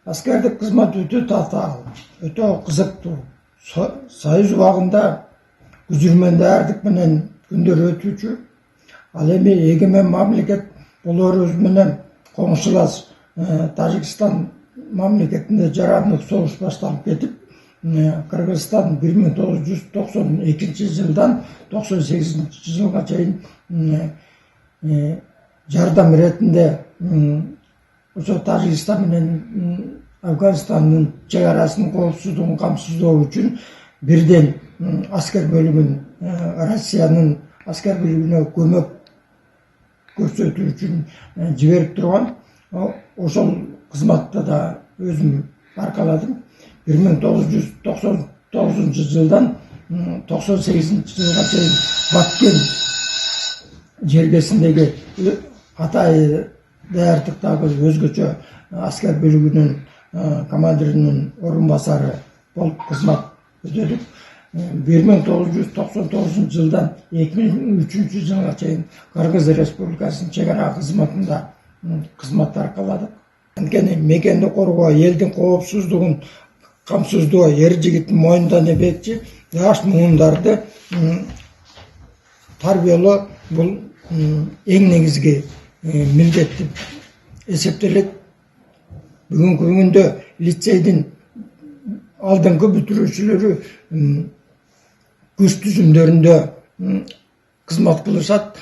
Askerlik kızmat öte tatağlı, öte kızıktı. Sayız ubağında güzürmende erdik menen gündür ötücü. Al эми егемен мамлекет болорубуз менен коңшулас Тажикстан мамлекетинде жарандык согуш башталып кетип, Кыргызстан 1992 жылдан 98 жылга чейин жардам иретинде ошо Тажикстан менен Афганистандын чек арасын коопсуздугун камсыздоо үчүн бирден аскер бөлүгүн Россиянын asker bölüğüne kömek көрсөтүү үчүн жиберип турган. Ошол кызматта да өзүм аркаладым. 1999 жылдан 98 жылга чейин Баткен жергесиндеги Атай даярдыктагы өзгөчө аскер бөлүгүнүн командиринин орун басары болуп кызмат өтөдүк. 1999 жылдан 2003 жылга чейин Кыргыз Республикасынын чек ара кызматында кызмат аркаладык. Анткени мекенди коргоо, элдин коопсуздугун камсыздоо эр жигиттин мойнунда эбекчи жаш муундарды тарбиялоо бул эң негизги милдет деп эсептелет. Бүгүнкү күндө лицейдин алдыңкы бүтүрүүчүлөрү күч түзүмдөрүндө кызмат кылышат.